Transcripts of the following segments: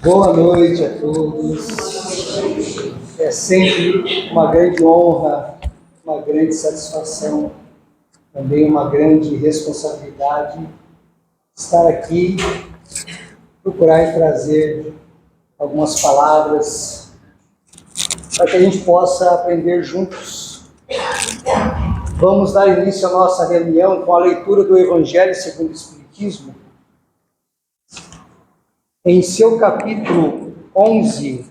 Boa noite a todos. É sempre uma grande honra, uma grande satisfação, também uma grande responsabilidade estar aqui, procurar e trazer algumas palavras para que a gente possa aprender juntos. Vamos dar início à nossa reunião com a leitura do Evangelho segundo o Espiritismo. Em seu capítulo 11,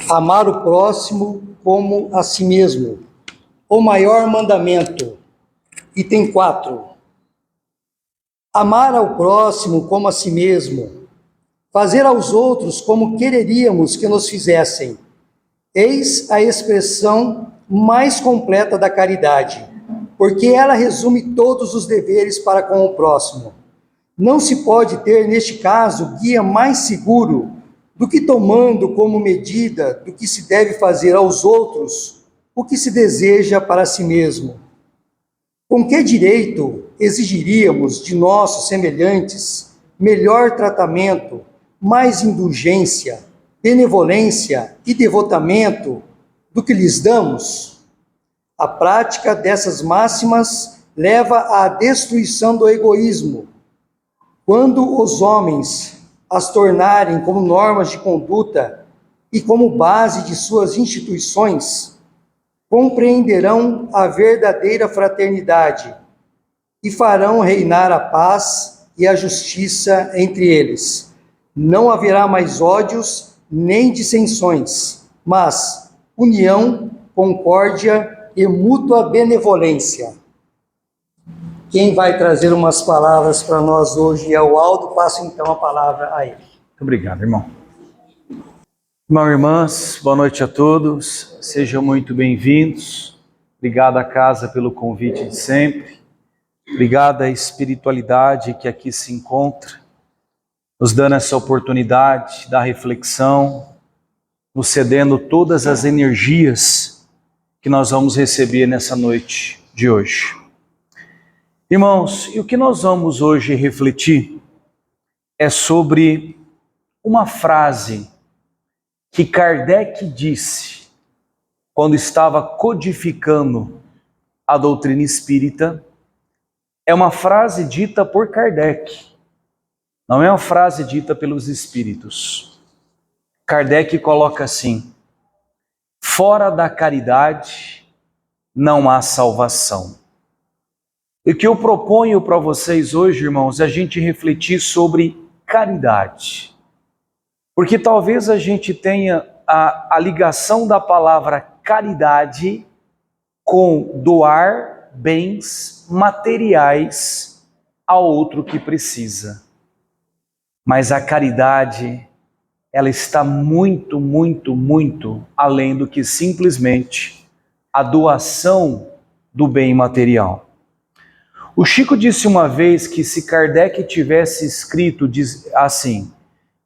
amar o próximo como a si mesmo, o maior mandamento, item 4. Amar ao próximo como a si mesmo, fazer aos outros como quereríamos que nos fizessem, eis a expressão mais completa da caridade, porque ela resume todos os deveres para com o próximo. Não se pode ter, neste caso, guia mais seguro do que tomando como medida do que se deve fazer aos outros o que se deseja para si mesmo. Com que direito exigiríamos de nossos semelhantes melhor tratamento, mais indulgência, benevolência e devotamento do que lhes damos? A prática dessas máximas leva à destruição do egoísmo. Quando os homens as tornarem como normas de conduta e como base de suas instituições, compreenderão a verdadeira fraternidade e farão reinar a paz e a justiça entre eles. Não haverá mais ódios nem dissensões, mas união, concórdia e mútua benevolência. Quem vai trazer umas palavras para nós hoje é o Aldo. Passo então a palavra a ele. Muito obrigado, irmão. Irmão e irmãs, boa noite a todos. Sejam muito bem-vindos. Obrigado à casa pelo convite de sempre. Obrigado à espiritualidade que aqui se encontra, nos dando essa oportunidade da reflexão, nos cedendo todas as energias que nós vamos receber nessa noite de hoje. Irmãos, e o que nós vamos hoje refletir é sobre uma frase que Kardec disse quando estava codificando a doutrina espírita. É uma frase dita por Kardec, não é uma frase dita pelos espíritos. Kardec coloca assim: fora da caridade não há salvação. E o que eu proponho para vocês hoje, irmãos, é a gente refletir sobre caridade. Porque talvez a gente tenha a ligação da palavra caridade com doar bens materiais a outro que precisa. Mas a caridade, ela está muito, muito, muito além do que simplesmente a doação do bem material. O Chico disse uma vez que se Kardec tivesse escrito assim,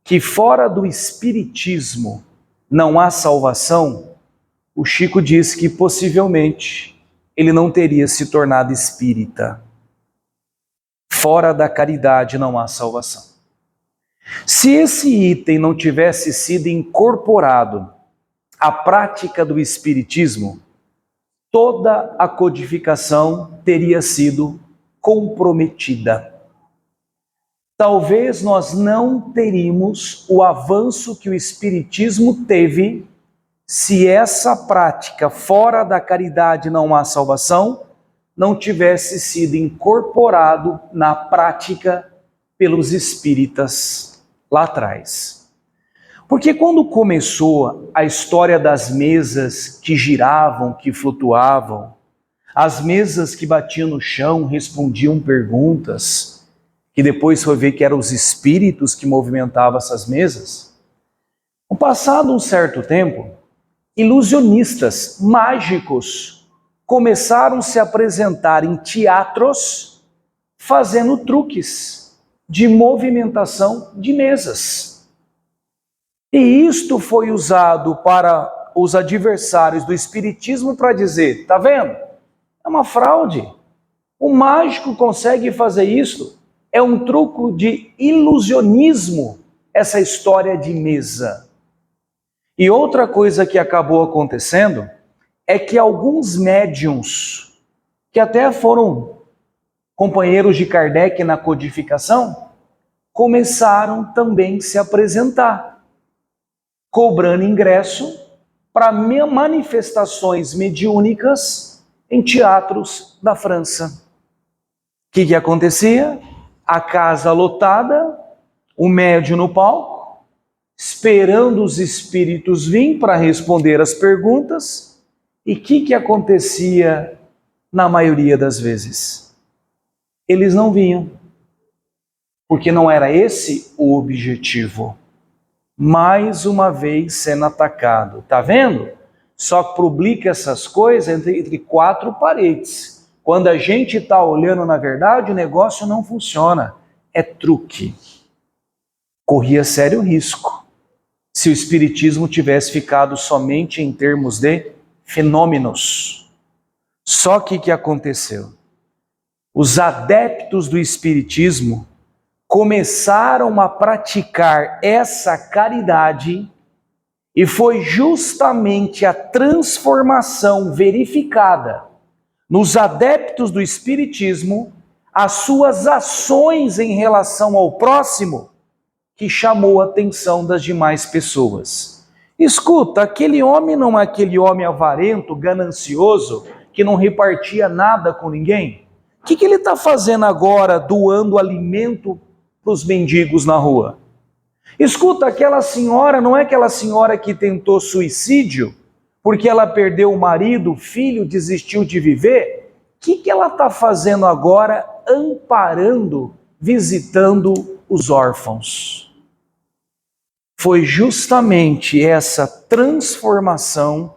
que fora do espiritismo não há salvação, o Chico disse que possivelmente ele não teria se tornado espírita. Fora da caridade não há salvação. Se esse item não tivesse sido incorporado à prática do espiritismo, toda a codificação teria sido comprometida. Talvez nós não teríamos o avanço que o Espiritismo teve se essa prática fora da caridade não há salvação não tivesse sido incorporado na prática pelos espíritas lá atrás. Porque quando começou a história das mesas que giravam, que flutuavam, as mesas que batiam no chão, respondiam perguntas, que depois foi ver que eram os espíritos que movimentavam essas mesas. Com passado um certo tempo, ilusionistas, mágicos, começaram a se apresentar em teatros, fazendo truques de movimentação de mesas. E isto foi usado para os adversários do espiritismo para dizer, tá vendo? É uma fraude. O mágico consegue fazer isso. é um truque de ilusionismo, essa história de mesa. E outra coisa que acabou acontecendo é que alguns médiuns, que até foram companheiros de Kardec na codificação, começaram também a se apresentar, cobrando ingresso para manifestações mediúnicas em teatros da França. O que acontecia? A casa lotada, o médium no palco, esperando os espíritos virem para responder as perguntas. E o que acontecia na maioria das vezes? Eles não vinham, porque não era esse o objetivo. Mais uma vez sendo atacado. Tá vendo? Só publica essas coisas entre quatro paredes. Quando a gente está olhando, na verdade, o negócio não funciona. É truque. Corria sério risco se o Espiritismo tivesse ficado somente em termos de fenômenos. Só que o que aconteceu? Os adeptos do Espiritismo começaram a praticar essa caridade, e foi justamente a transformação verificada nos adeptos do Espiritismo, as suas ações em relação ao próximo, que chamou a atenção das demais pessoas. Escuta, aquele homem não é aquele homem avarento, ganancioso, que não repartia nada com ninguém? O que ele está fazendo agora, doando alimento para os mendigos na rua? Escuta, aquela senhora não é aquela senhora que tentou suicídio porque ela perdeu o marido, o filho, desistiu de viver? O que ela está fazendo agora, amparando, visitando os órfãos? Foi justamente essa transformação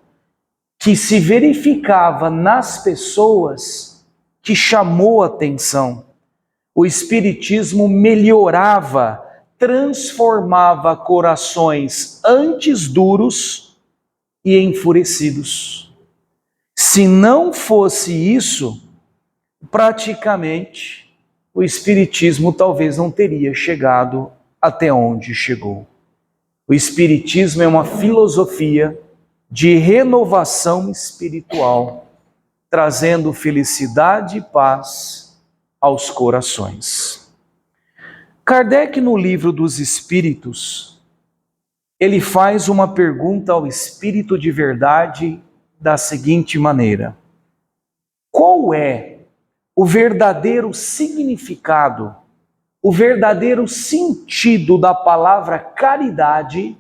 que se verificava nas pessoas que chamou a atenção. O Espiritismo melhorava, transformava corações antes duros e enfurecidos. Se não fosse isso, praticamente o Espiritismo talvez não teria chegado até onde chegou. O Espiritismo é uma filosofia de renovação espiritual, trazendo felicidade e paz aos corações. Kardec, no Livro dos Espíritos, ele faz uma pergunta ao Espírito de Verdade da seguinte maneira: qual é o verdadeiro significado, o verdadeiro sentido da palavra caridade,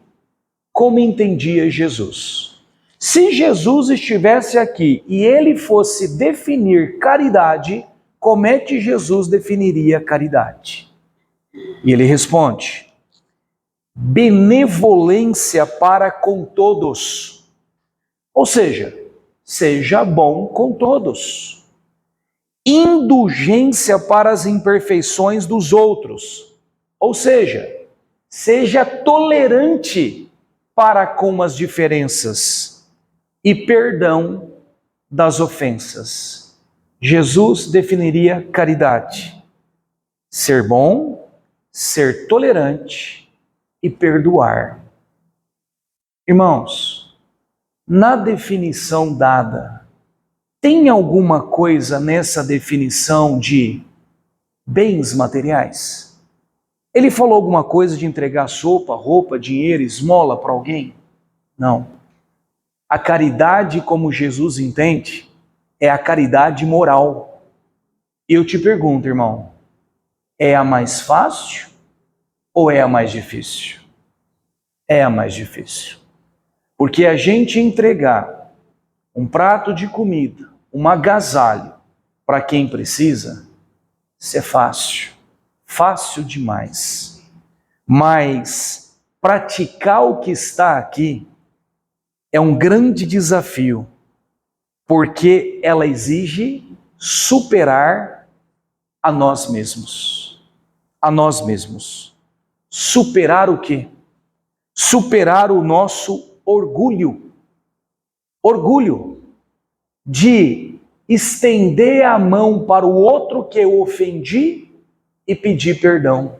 como entendia Jesus? Se Jesus estivesse aqui e ele fosse definir caridade, como é que Jesus definiria caridade? E ele responde: benevolência para com todos. Ou seja, seja bom com todos. Indulgência para as imperfeições dos outros. Ou seja, seja tolerante para com as diferenças e perdão das ofensas. Jesus definiria caridade: ser bom, ser tolerante e perdoar. Irmãos, na definição dada, tem alguma coisa nessa definição de bens materiais? Ele falou alguma coisa de entregar sopa, roupa, dinheiro, esmola para alguém? Não. A caridade, como Jesus entende, é a caridade moral. E eu te pergunto, irmão, é a mais fácil ou é a mais difícil? É a mais difícil. Porque a gente entregar um prato de comida, um agasalho para quem precisa, isso é fácil. Fácil demais. Mas praticar o que está aqui é um grande desafio, porque ela exige superar a nós mesmos. A nós mesmos. Superar o quê? Superar o nosso orgulho. Orgulho de estender a mão para o outro que eu ofendi e pedir perdão,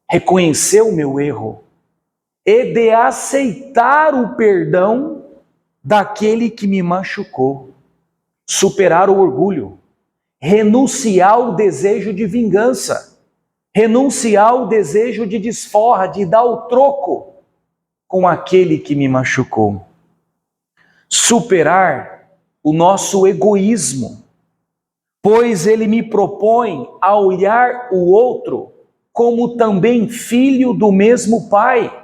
reconhecer o meu erro e de aceitar o perdão daquele que me machucou, superar o orgulho, renunciar ao desejo de vingança, renunciar ao desejo de desforra, de dar o troco com aquele que me machucou, superar o nosso egoísmo, pois ele me propõe a olhar o outro como também filho do mesmo Pai.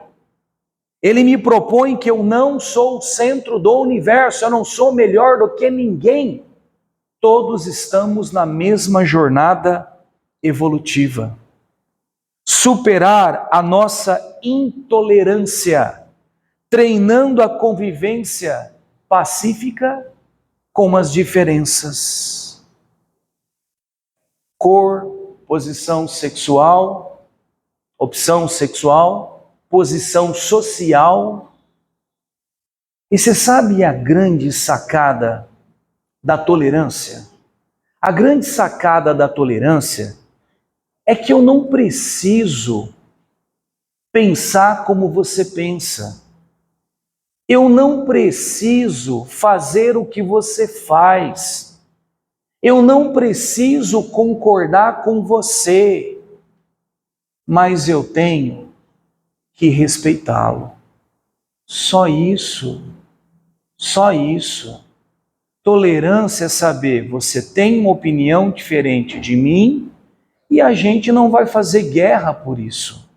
Ele me propõe que eu não sou o centro do universo, eu não sou melhor do que ninguém. Todos estamos na mesma jornada evolutiva. Superar a nossa intolerância, treinando a convivência pacífica com as diferenças. Cor, posição sexual, opção sexual, posição social. E você sabe a grande sacada da tolerância? A grande sacada da tolerância é que eu não preciso pensar como você pensa. Eu não preciso fazer o que você faz. Eu não preciso concordar com você. Mas eu tenho que respeitá-lo. Só isso. Só isso. Tolerância é saber, você tem uma opinião diferente de mim e a gente não vai fazer guerra por isso.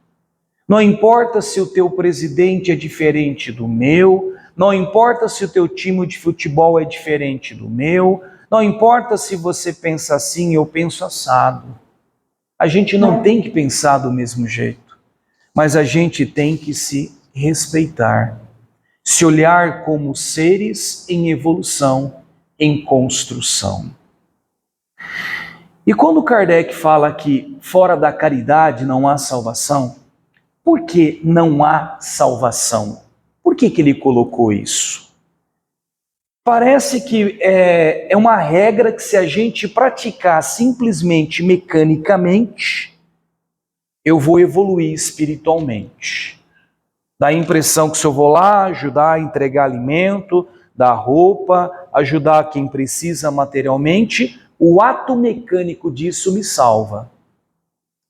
Não importa se o teu presidente é diferente do meu, não importa se o teu time de futebol é diferente do meu, não importa se você pensa assim, eu penso assado. A gente não tem que pensar do mesmo jeito, mas a gente tem que se respeitar, se olhar como seres em evolução, em construção. E quando Kardec fala que fora da caridade não há salvação, por que não há salvação? Por que ele colocou isso? Parece que é uma regra que se a gente praticar simplesmente mecanicamente, eu vou evoluir espiritualmente. Dá a impressão que se eu vou lá ajudar a entregar alimento, dar roupa, ajudar quem precisa materialmente, o ato mecânico disso me salva.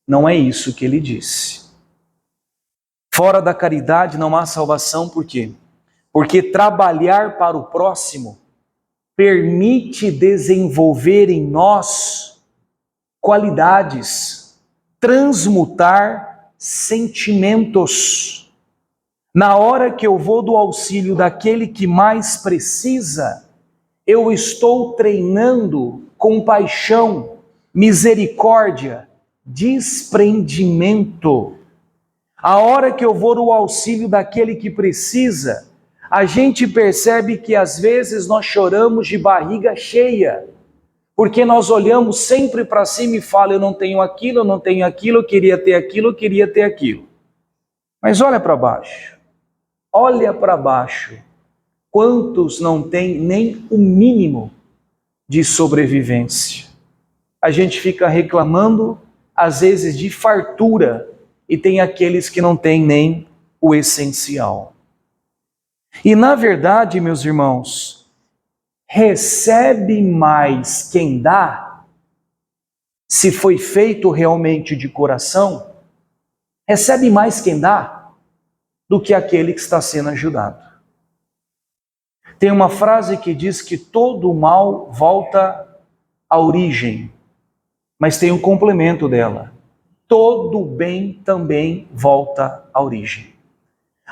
Não é isso que ele disse. Fora da caridade não há salvação, por quê? Porque trabalhar para o próximo permite desenvolver em nós qualidades, transmutar sentimentos. Na hora que eu vou do auxílio daquele que mais precisa, eu estou treinando compaixão, misericórdia, desprendimento. A hora que eu vou no auxílio daquele que precisa, a gente percebe que às vezes nós choramos de barriga cheia, porque nós olhamos sempre para cima e falamos, eu não tenho aquilo, eu não tenho aquilo, eu queria ter aquilo, eu queria ter aquilo. Mas olha para baixo, olha para baixo, quantos não têm nem o mínimo de sobrevivência? A gente fica reclamando, às vezes, de fartura, e tem aqueles que não têm nem o essencial. E na verdade, meus irmãos, recebe mais quem dá, se foi feito realmente de coração, recebe mais quem dá do que aquele que está sendo ajudado. Tem uma frase que diz que todo mal volta à origem, mas tem um complemento dela. Todo bem também volta à origem.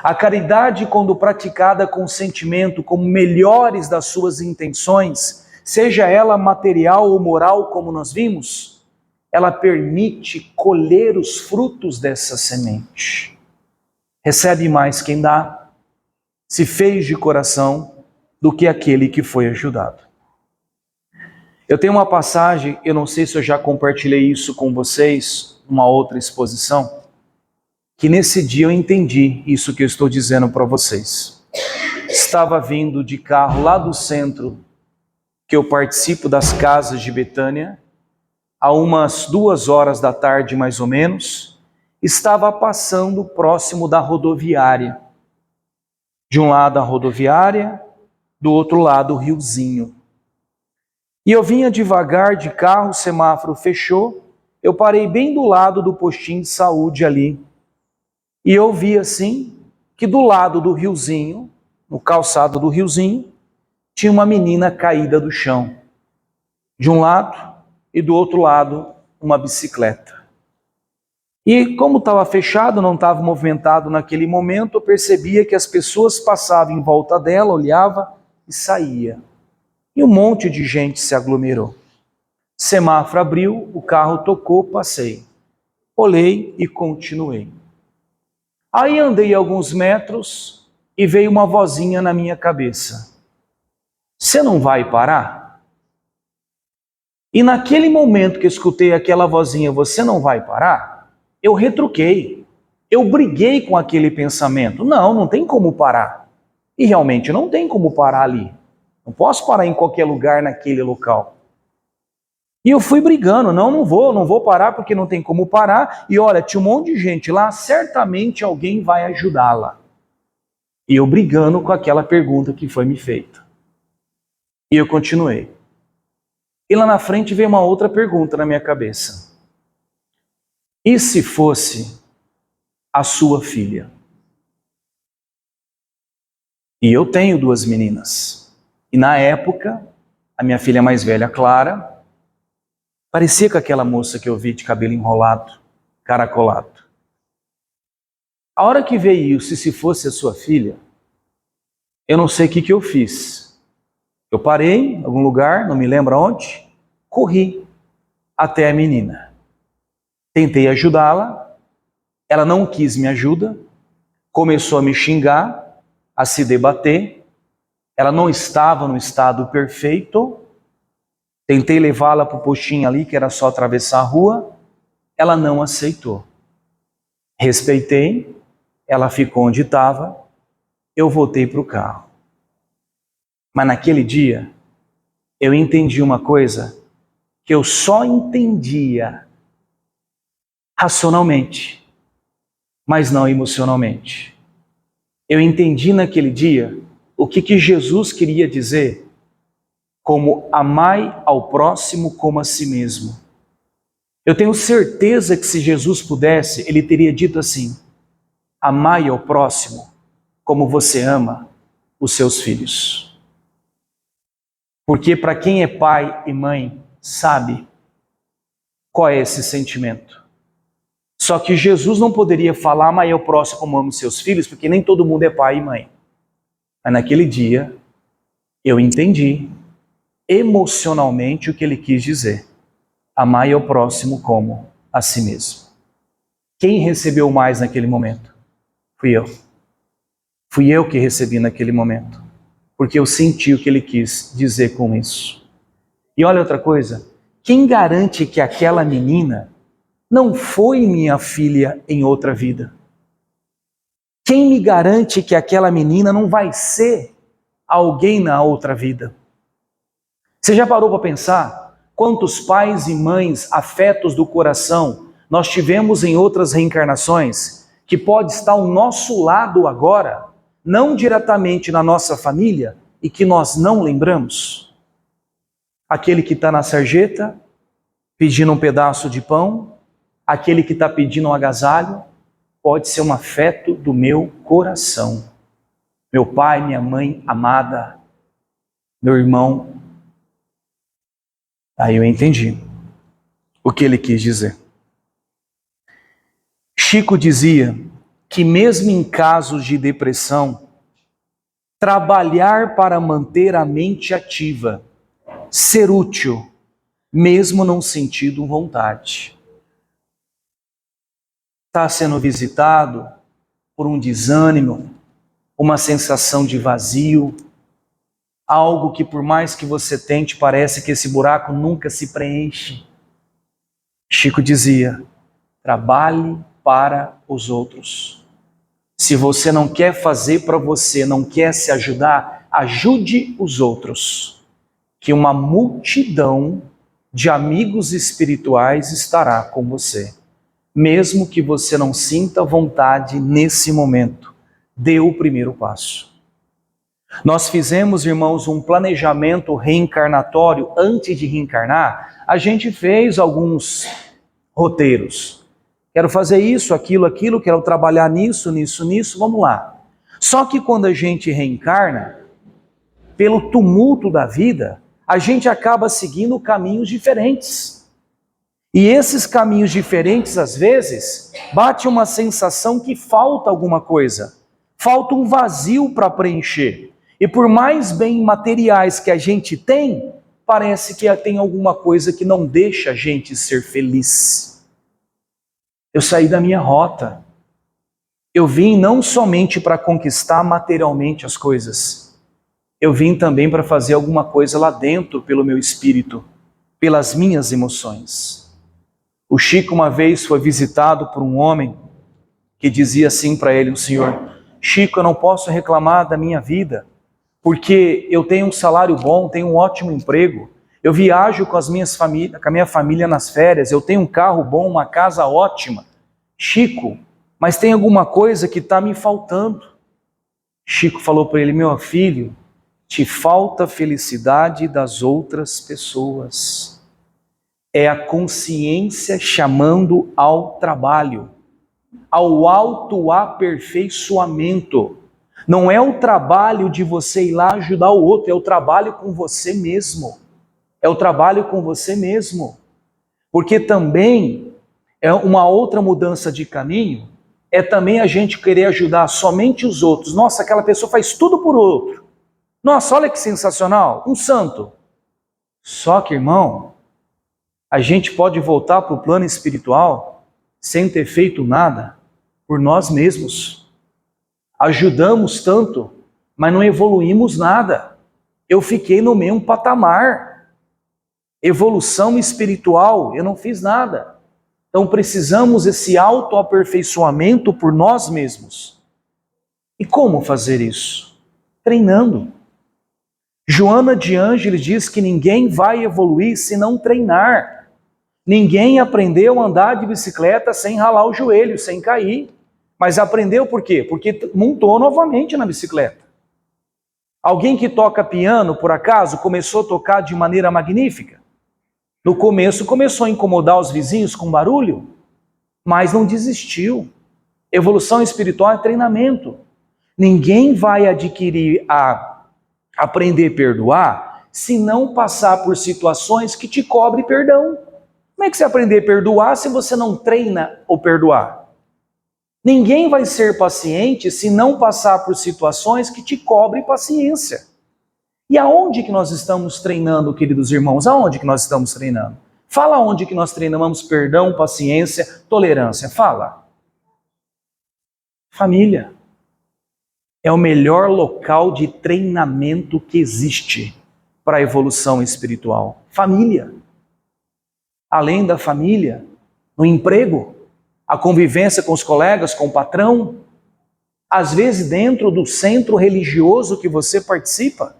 A caridade, quando praticada com sentimento, como melhores das suas intenções, seja ela material ou moral, como nós vimos, ela permite colher os frutos dessa semente. Recebe mais quem dá, se fez de coração, do que aquele que foi ajudado. Eu tenho uma passagem, eu não sei se eu já compartilhei isso com vocês, numa outra exposição, que nesse dia eu entendi isso que eu estou dizendo para vocês. Estava vindo de carro lá do centro, que eu participo das casas de Betânia, a umas 2 horas da tarde mais ou menos, estava passando próximo da rodoviária. De um lado a rodoviária, do outro lado o riozinho. E eu vinha devagar de carro, o semáforo fechou, eu parei bem do lado do postinho de saúde ali. E eu vi assim, que do lado do riozinho, no calçado do riozinho, tinha uma menina caída do chão. De um lado e do outro lado, uma bicicleta. E como estava fechado, não estava movimentado naquele momento, eu percebia que as pessoas passavam em volta dela, olhava e saía. E um monte de gente se aglomerou. Semáforo abriu, o carro tocou, passei. Olhei e continuei. Aí andei alguns metros e veio uma vozinha na minha cabeça. Você não vai parar? E naquele momento que eu escutei aquela vozinha, você não vai parar? Eu retruquei. Eu briguei com aquele pensamento. Não tem como parar. E realmente não tem como parar ali. Não posso parar em qualquer lugar naquele local. E eu fui brigando, não vou parar porque não tem como parar. E olha, tinha um monte de gente lá, certamente alguém vai ajudá-la. E eu brigando com aquela pergunta que foi me feita. E eu continuei. E lá na frente veio uma outra pergunta na minha cabeça. E se fosse a sua filha? E eu tenho 2 meninas. E na época, a minha filha mais velha, Clara, parecia com aquela moça que eu vi de cabelo enrolado, caracolado. A hora que veio isso, se fosse a sua filha, eu não sei o que eu fiz. Eu parei em algum lugar, não me lembro onde, corri até a menina. Tentei ajudá-la, ela não quis me ajuda, começou a me xingar, a se debater, ela não estava no estado perfeito. Tentei levá-la para o postinho ali, que era só atravessar a rua. Ela não aceitou. Respeitei, ela ficou onde estava, eu voltei para o carro. Mas naquele dia, eu entendi uma coisa que eu só entendia racionalmente, mas não emocionalmente. Eu entendi naquele dia o que Jesus queria dizer como amai ao próximo como a si mesmo. Eu tenho certeza que se Jesus pudesse, ele teria dito assim: amai ao próximo como você ama os seus filhos. Porque para quem é pai e mãe, sabe qual é esse sentimento. Só que Jesus não poderia falar amai ao próximo como ama os seus filhos, porque nem todo mundo é pai e mãe. Mas naquele dia, eu entendi emocionalmente o que ele quis dizer. Amai ao próximo como a si mesmo. Quem recebeu mais naquele momento? Fui eu. Fui eu que recebi naquele momento. Porque eu senti o que ele quis dizer com isso. E olha outra coisa. Quem garante que aquela menina não foi minha filha em outra vida? Quem me garante que aquela menina não vai ser alguém na outra vida? Você já parou para pensar quantos pais e mães, afetos do coração, nós tivemos em outras reencarnações, que pode estar ao nosso lado agora, não diretamente na nossa família, e que nós não lembramos? Aquele que está na sarjeta, pedindo um pedaço de pão, aquele que está pedindo um agasalho, pode ser um afeto do meu coração. Meu pai, minha mãe amada, meu irmão. Aí eu entendi o que ele quis dizer. Chico dizia que mesmo em casos de depressão, trabalhar para manter a mente ativa, ser útil, mesmo não sentindo vontade. Está sendo visitado por um desânimo, uma sensação de vazio, algo que por mais que você tente, parece que esse buraco nunca se preenche. Chico dizia, trabalhe para os outros. Se você não quer fazer para você, não quer se ajudar, ajude os outros. Que uma multidão de amigos espirituais estará com você. Mesmo que você não sinta vontade nesse momento, dê o primeiro passo. Nós fizemos, irmãos, um planejamento reencarnatório antes de reencarnar. A gente fez alguns roteiros. Quero fazer isso, aquilo, quero trabalhar nisso, vamos lá. Só que quando a gente reencarna, pelo tumulto da vida, a gente acaba seguindo caminhos diferentes. E esses caminhos diferentes, às vezes, bate uma sensação que falta alguma coisa. Falta um vazio para preencher. E por mais bem materiais que a gente tem, parece que tem alguma coisa que não deixa a gente ser feliz. Eu saí da minha rota. Eu vim não somente para conquistar materialmente as coisas. Eu vim também para fazer alguma coisa lá dentro pelo meu espírito, pelas minhas emoções. O Chico uma vez foi visitado por um homem que dizia assim para ele, o senhor: Chico, eu não posso reclamar da minha vida, porque eu tenho um salário bom, tenho um ótimo emprego, eu viajo com a minha família nas férias, eu tenho um carro bom, uma casa ótima. Chico, mas tem alguma coisa que está me faltando. Chico falou para ele: meu filho, te falta a felicidade das outras pessoas. É a consciência chamando ao trabalho, ao autoaperfeiçoamento. Não é o trabalho de você ir lá ajudar o outro, é o trabalho com você mesmo. É o trabalho com você mesmo. Porque também é uma outra mudança de caminho, é também a gente querer ajudar somente os outros. Nossa, aquela pessoa faz tudo por outro. Nossa, olha que sensacional, um santo. Só que, irmão, a gente pode voltar para o plano espiritual sem ter feito nada por nós mesmos. Ajudamos tanto, mas não evoluímos nada. Eu fiquei no mesmo patamar. Evolução espiritual, eu não fiz nada. Então precisamos esse autoaperfeiçoamento por nós mesmos. E como fazer isso? Treinando. Joana de Ângeles diz que ninguém vai evoluir se não treinar. Ninguém aprendeu a andar de bicicleta sem ralar o joelho, sem cair. Mas aprendeu por quê? Porque montou novamente na bicicleta. Alguém que toca piano, por acaso, começou a tocar de maneira magnífica? No começo começou a incomodar os vizinhos com barulho, mas não desistiu. Evolução espiritual é treinamento. Ninguém vai adquirir a aprender a perdoar se não passar por situações que te cobrem perdão. Como é que você vai aprender a perdoar se você não treina o perdoar? Ninguém vai ser paciente se não passar por situações que te cobrem paciência. E aonde que nós estamos treinando, queridos irmãos? Aonde que nós estamos treinando? Fala onde que nós treinamos perdão, paciência, tolerância. Fala. Família. É o melhor local de treinamento que existe para a evolução espiritual. Família. Além da família, no emprego, a convivência com os colegas, com o patrão, às vezes dentro do centro religioso que você participa.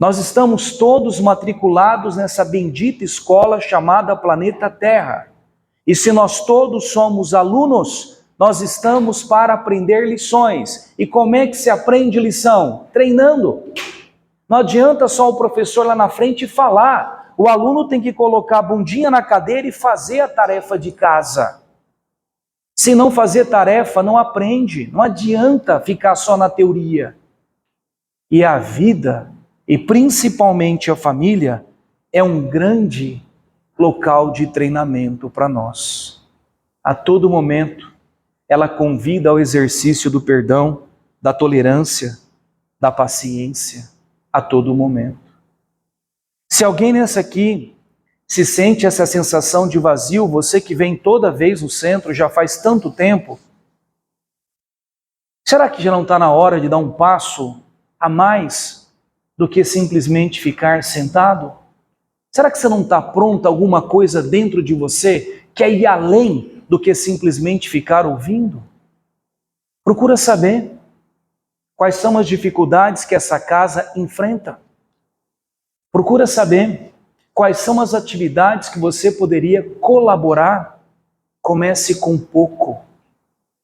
Nós estamos todos matriculados nessa bendita escola chamada Planeta Terra. E se nós todos somos alunos, nós estamos para aprender lições. E como é que se aprende lição? Treinando. Não adianta só o professor lá na frente falar. O aluno tem que colocar a bundinha na cadeira e fazer a tarefa de casa. Se não fazer tarefa, não aprende. Não adianta ficar só na teoria. E a vida, e principalmente a família, é um grande local de treinamento para nós. A todo momento, ela convida ao exercício do perdão, da tolerância, da paciência, a todo momento. Se alguém nessa aqui se sente essa sensação de vazio, você que vem toda vez no centro, já faz tanto tempo, será que já não está na hora de dar um passo a mais do que simplesmente ficar sentado? Será que você não está pronto a alguma coisa dentro de você que é ir além do que simplesmente ficar ouvindo? Procura saber quais são as dificuldades que essa casa enfrenta. Procura saber Quais são as atividades que você poderia colaborar? Comece com pouco.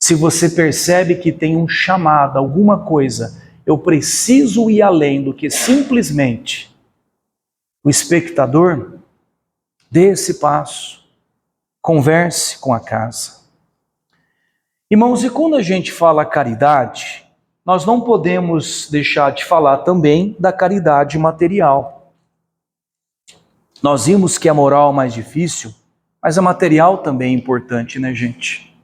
Se você percebe que tem um chamado, alguma coisa, eu preciso ir além do que simplesmente o espectador, dê esse passo. Converse com a casa. Irmãos, e quando a gente fala caridade, nós não podemos deixar de falar também da caridade material. Nós vimos que a moral é mais difícil, mas a material também é importante, né, gente?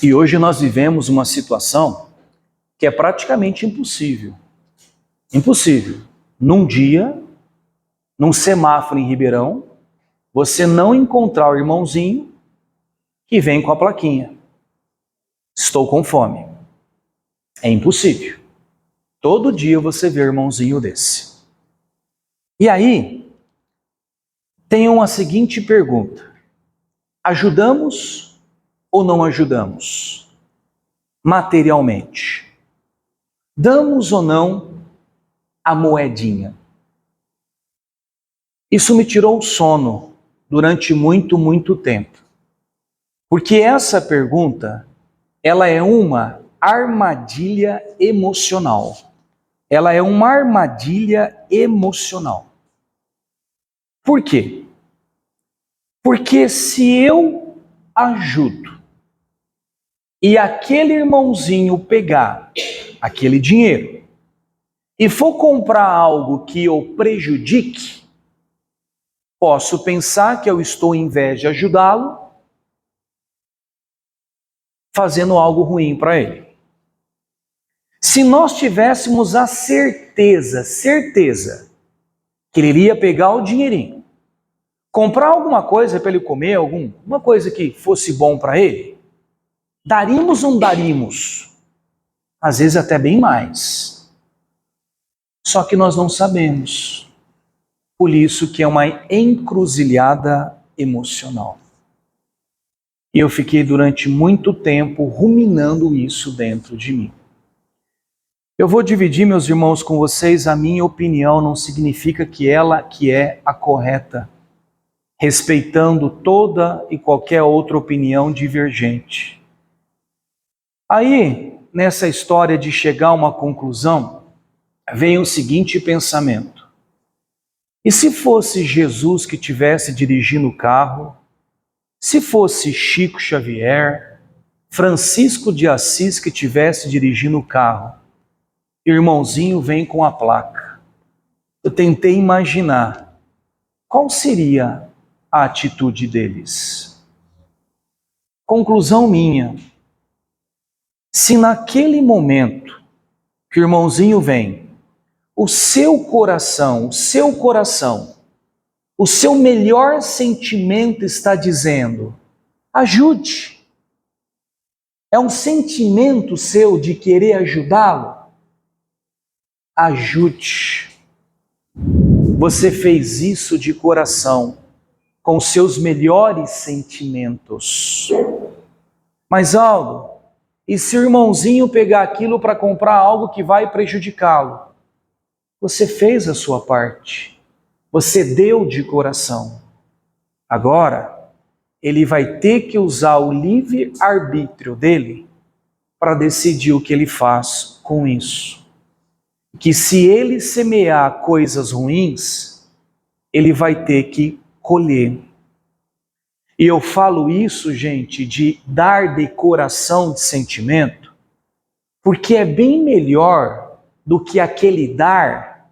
E hoje nós vivemos uma situação que é praticamente impossível. Impossível. Num dia, num semáforo em Ribeirão, você não encontrar o irmãozinho que vem com a plaquinha: estou com fome. É impossível. Todo dia você vê irmãozinho desse. E aí, tem uma seguinte pergunta: ajudamos ou não ajudamos? Materialmente. Damos ou não a moedinha? Isso me tirou o sono durante muito tempo. Porque essa pergunta, ela é uma armadilha emocional. Ela é uma armadilha emocional. Por quê? Porque se eu ajudo e aquele irmãozinho pegar aquele dinheiro e for comprar algo que eu prejudique, posso pensar que eu estou, em vez de ajudá-lo, fazendo algo ruim para ele. Se nós tivéssemos a certeza que ele iria pegar o dinheirinho, comprar alguma coisa para ele comer, alguma coisa que fosse bom para ele, daríamos ou não daríamos? Às vezes até bem mais. Só que nós não sabemos. Por isso que é uma encruzilhada emocional. E eu fiquei durante muito tempo ruminando isso dentro de mim. Eu vou dividir, meus irmãos, com vocês. A minha opinião não significa que ela que é a correta, respeitando toda e qualquer outra opinião divergente. Aí, nessa história de chegar a uma conclusão, vem o seguinte pensamento: e se fosse Jesus que estivesse dirigindo o carro? Se fosse Chico Xavier, Francisco de Assis que estivesse dirigindo o carro, irmãozinho vem com a placa. Eu tentei imaginar qual seria a atitude deles. Conclusão minha: se naquele momento que o irmãozinho vem, o seu coração, o seu melhor sentimento está dizendo: ajude. É um sentimento seu de querer ajudá-lo? Ajude. Você fez isso de coração, com seus melhores sentimentos. Mas Aldo, e se o irmãozinho pegar aquilo para comprar algo que vai prejudicá-lo? Você fez a sua parte. Você deu de coração. Agora, ele vai ter que usar o livre-arbítrio dele para decidir o que ele faz com isso. Que se ele semear coisas ruins, ele vai ter que colher. E eu falo isso, gente, de dar de coração, de sentimento, porque é bem melhor do que aquele dar,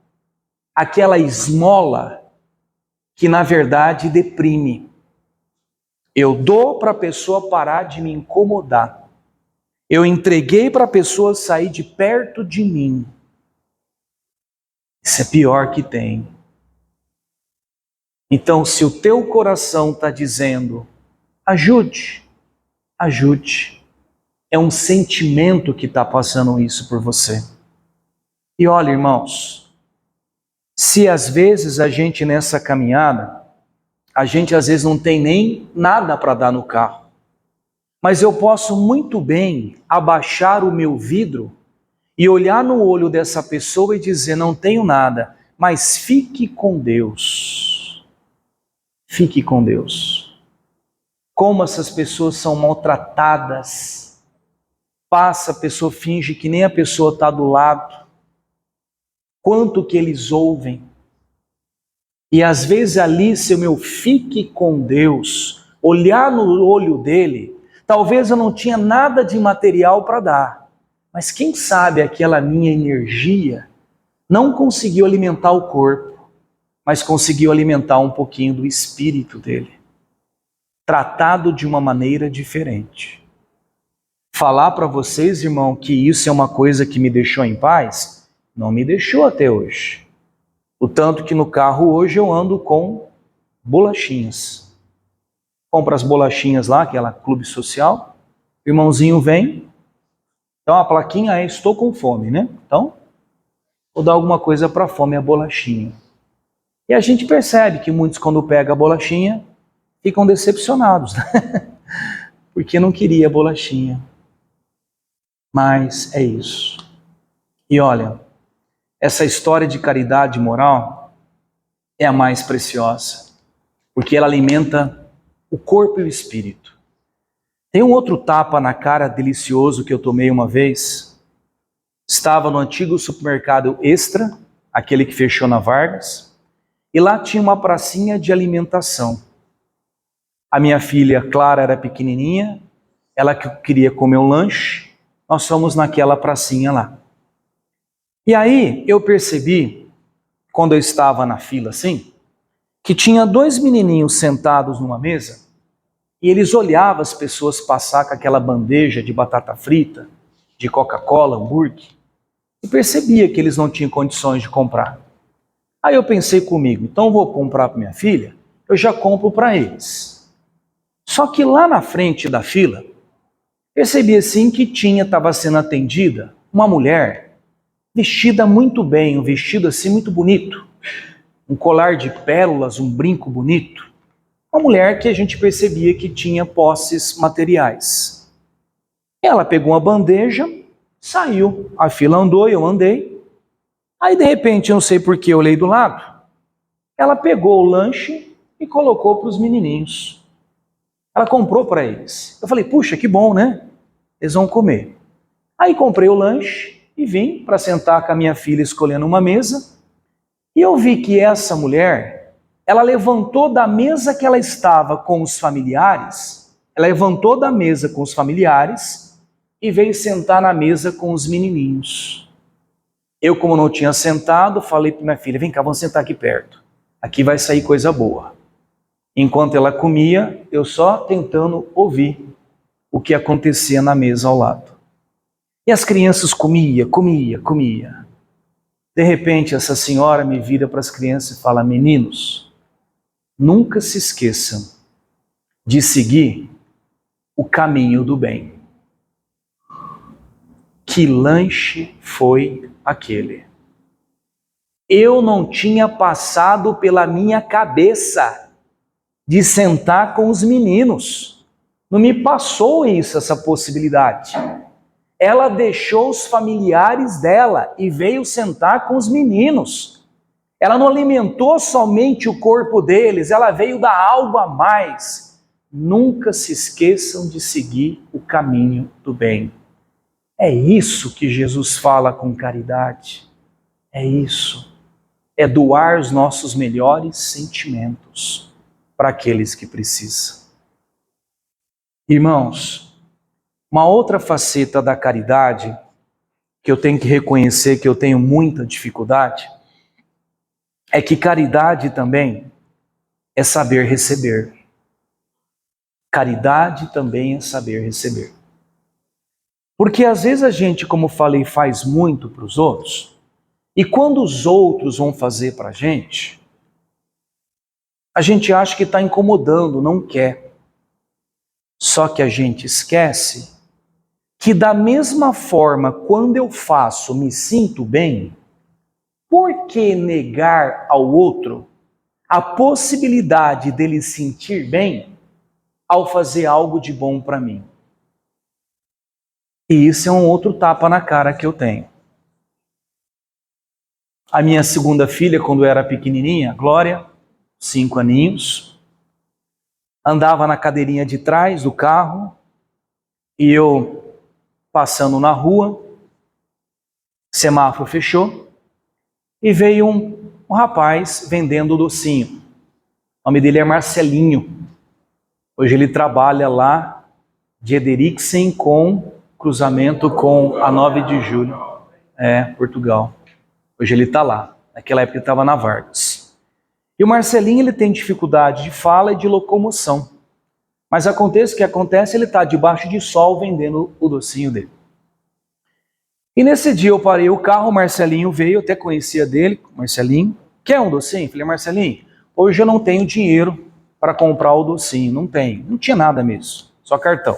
aquela esmola que na verdade deprime. Eu dou para a pessoa parar de me incomodar. Eu entreguei para a pessoa sair de perto de mim. Isso é pior que tem. Então, se o teu coração está dizendo, ajude, ajude, é um sentimento que está passando isso por você. E olha, irmãos, se às vezes a gente nessa caminhada, a gente às vezes não tem nem nada para dar no carro, mas eu posso muito bem abaixar o meu vidro e olhar no olho dessa pessoa e dizer, não tenho nada, mas fique com Deus. Fique com Deus. Como essas pessoas são maltratadas. Passa, a pessoa finge que nem a pessoa está do lado. Quanto que eles ouvem. E às vezes ali, se meu fique com Deus, olhar no olho dele, talvez eu não tinha nada de material para dar. Mas quem sabe aquela minha energia não conseguiu alimentar o corpo, mas conseguiu alimentar um pouquinho do espírito dele. Tratado de uma maneira diferente. Falar para vocês, irmão, que isso é uma coisa que me deixou em paz, não me deixou até hoje. O tanto que no carro hoje eu ando com bolachinhas. Compro as bolachinhas lá, aquela clube social, o irmãozinho vem, então a plaquinha é estou com fome, né? Então, vou dar alguma coisa para fome, a bolachinha. E a gente percebe que muitos quando pegam a bolachinha, ficam decepcionados, né? Porque não queria a bolachinha. Mas é isso. E olha, essa história de caridade moral é a mais preciosa, porque ela alimenta o corpo e o espírito. Tem um outro tapa na cara delicioso que eu tomei uma vez. Estava no antigo supermercado Extra, aquele que fechou na Vargas, e lá tinha uma pracinha de alimentação. A minha filha Clara era pequenininha, ela queria comer um lanche, nós fomos naquela pracinha lá. E aí eu percebi, quando eu estava na fila assim, que tinha dois menininhos sentados numa mesa e eles olhavam as pessoas passar com aquela bandeja de batata frita, de Coca-Cola, hambúrguer, e percebia que eles não tinham condições de comprar. Aí eu pensei comigo, então eu vou comprar para minha filha, eu já compro para eles. Só que lá na frente da fila, percebi assim que estava sendo atendida uma mulher vestida muito bem, um vestido assim muito bonito, um colar de pérolas, um brinco bonito. Uma mulher que a gente percebia que tinha posses materiais. Ela pegou uma bandeja, saiu, a fila andou, eu andei. Aí de repente, eu não sei por que eu olhei do lado, ela pegou o lanche e colocou para os menininhos. Ela comprou para eles. Eu falei, puxa, que bom, né? Eles vão comer. Aí comprei o lanche e vim para sentar com a minha filha escolhendo uma mesa. E eu vi que essa mulher, ela levantou da mesa que ela estava com os familiares, ela levantou da mesa com os familiares e veio sentar na mesa com os menininhos. Eu, como não tinha sentado, falei para minha filha, vem cá, vamos sentar aqui perto. Aqui vai sair coisa boa. Enquanto ela comia, eu só tentando ouvir o que acontecia na mesa ao lado. E as crianças comia. De repente, essa senhora me vira para as crianças e fala, meninos, nunca se esqueçam de seguir o caminho do bem. Que lanche foi aquele? Eu não tinha passado pela minha cabeça de sentar com os meninos. Não me passou isso, essa possibilidade. Ela deixou os familiares dela e veio sentar com os meninos. Ela não alimentou somente o corpo deles, ela veio dar algo a mais. Nunca se esqueçam de seguir o caminho do bem. É isso que Jesus fala com caridade. É isso. É doar os nossos melhores sentimentos para aqueles que precisam. Irmãos, uma outra faceta da caridade que eu tenho que reconhecer que eu tenho muita dificuldade é que caridade também é saber receber. Caridade também é saber receber. Porque às vezes a gente, como falei, faz muito para os outros, e quando os outros vão fazer para a gente acha que está incomodando, não quer. Só que a gente esquece que da mesma forma, quando eu faço, me sinto bem, por que negar ao outro a possibilidade dele sentir bem ao fazer algo de bom para mim? E isso é um outro tapa na cara que eu tenho. A minha segunda filha, quando era pequenininha, Glória, 5 aninhos, andava na cadeirinha de trás do carro e eu passando na rua, semáforo fechou e veio um rapaz vendendo docinho. O nome dele é Marcelinho. Hoje ele trabalha lá de Ederiksen com cruzamento com a 9 de julho, Portugal. Hoje ele está lá. Naquela época ele estava na Vargas. E o Marcelinho ele tem dificuldade de fala e de locomoção. Mas acontece o que acontece, ele está debaixo de sol vendendo o docinho dele. E nesse dia eu parei o carro, o Marcelinho veio, eu até conhecia dele, Marcelinho. Quer um docinho? Falei, Marcelinho, hoje eu não tenho dinheiro para comprar o docinho. Não tenho. Não tinha nada mesmo, só cartão.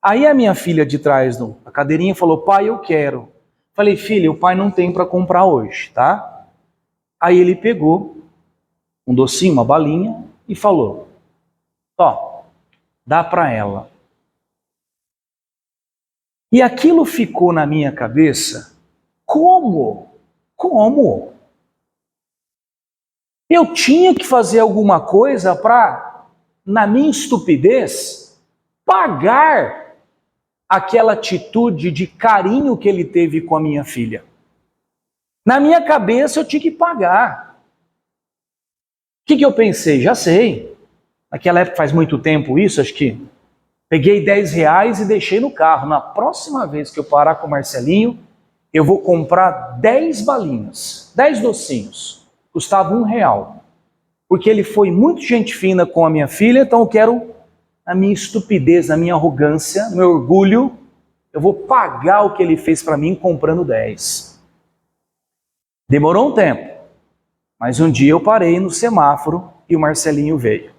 Aí a minha filha de trás da cadeirinha falou, pai, eu quero. Falei, filha, o pai não tem para comprar hoje, tá? Aí ele pegou um docinho, uma balinha e falou, ó, dá para ela. E aquilo ficou na minha cabeça, como? Eu tinha que fazer alguma coisa para, na minha estupidez, pagar aquela atitude de carinho que ele teve com a minha filha. Na minha cabeça eu tinha que pagar. O que eu pensei? Já sei. Naquela época faz muito tempo isso, acho que peguei R$10 e deixei no carro. Na próxima vez que eu parar com o Marcelinho, eu vou comprar 10 balinhas, 10 docinhos. Custava R$1. Porque ele foi muito gente fina com a minha filha, então eu quero, na minha estupidez, na minha arrogância, no meu orgulho, eu vou pagar o que ele fez para mim comprando 10. Demorou um tempo, mas um dia eu parei no semáforo e o Marcelinho veio.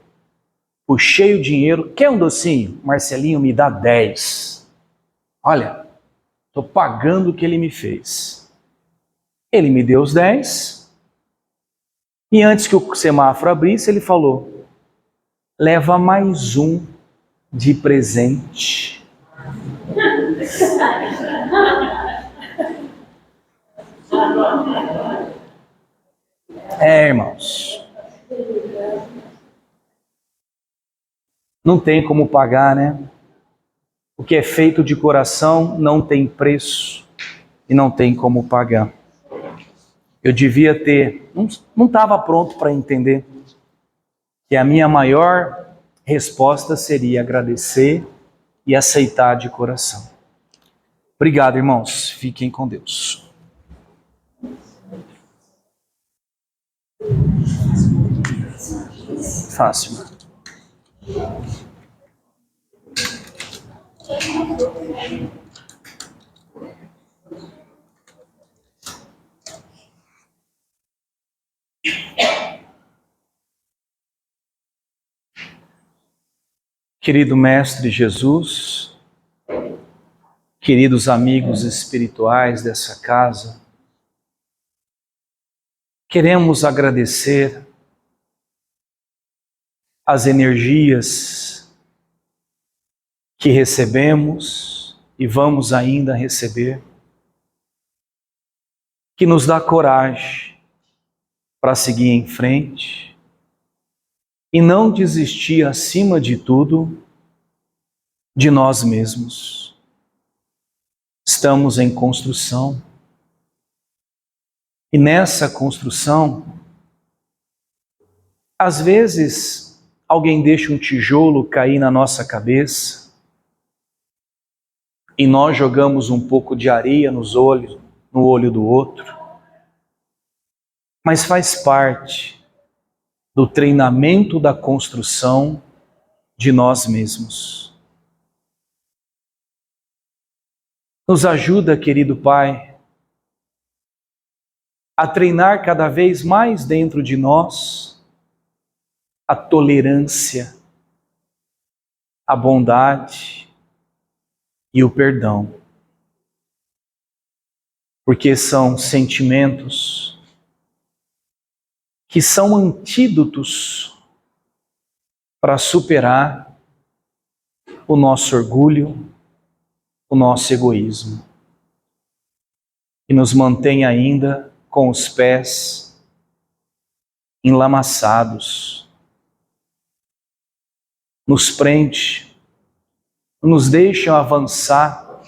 Puxei o dinheiro, quer um docinho? Marcelinho, me dá 10. Olha, estou pagando o que ele me fez. Ele me deu os 10 e antes que o semáforo abrisse, ele falou, leva mais um de presente. Irmãos, não tem como pagar, né? O que é feito de coração não tem preço e não tem como pagar. Eu devia ter, não estava pronto para entender que a minha maior resposta seria agradecer e aceitar de coração. Obrigado, irmãos. Fiquem com Deus. Fácil. Querido Mestre Jesus, queridos amigos espirituais dessa casa, queremos agradecer as energias que recebemos e vamos ainda receber, que nos dá coragem para seguir em frente e não desistir, acima de tudo, de nós mesmos. Estamos em construção e nessa construção, às vezes, alguém deixa um tijolo cair na nossa cabeça e nós jogamos um pouco de areia no olho do outro, mas faz parte do treinamento da construção de nós mesmos. Nos ajuda, querido Pai, a treinar cada vez mais dentro de nós a tolerância, a bondade e o perdão. Porque são sentimentos que são antídotos para superar o nosso orgulho, o nosso egoísmo, e nos mantém ainda com os pés enlamaçados. Nos prende, nos deixam avançar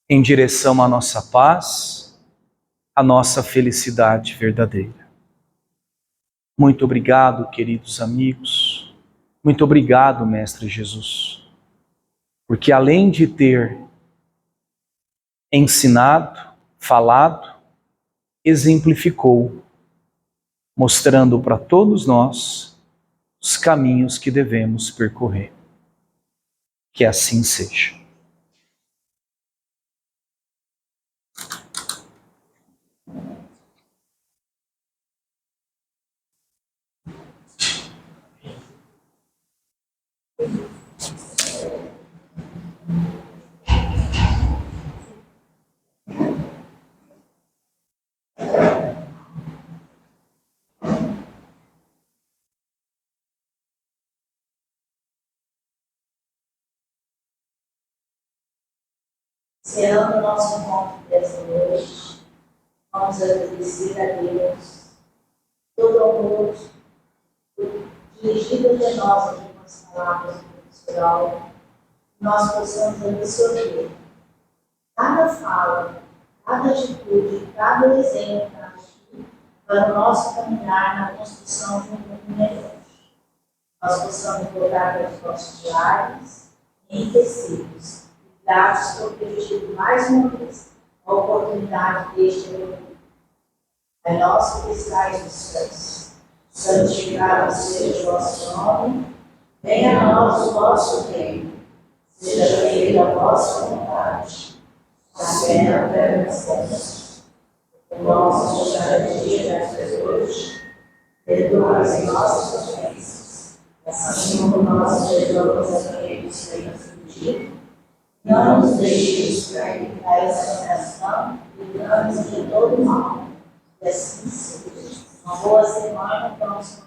em direção à nossa paz, à nossa felicidade verdadeira. Muito obrigado, queridos amigos. Muito obrigado, Mestre Jesus. Porque além de ter ensinado, falado, exemplificou, mostrando para todos nós os caminhos que devemos percorrer. Que assim seja. Encerrando o nosso encontro desta noite, vamos agradecer a Deus todo o amor dirigido até nós aqui com as palavras do pastoral, que nós possamos absorver cada fala, cada atitude, cada exemplo para o nosso caminhar na construção de um mundo melhor. Nós possamos colocar os nossos diários em tecidos, graças por ter tido mais uma vez a oportunidade deste momento. É nosso que estais nos céus, santificado seja o vosso nome, venha a nós o vosso reino, seja feita a vossa vontade, assim na terra como nos céus. O nosso cada dia desta hoje, perdoa as nossas ofensas, assim como nós perdoamos a quem nos tem ofendido. Não nos deixes cair na tentação e livra-nos de todo mal. E assim seja. Uma boa semana, vamos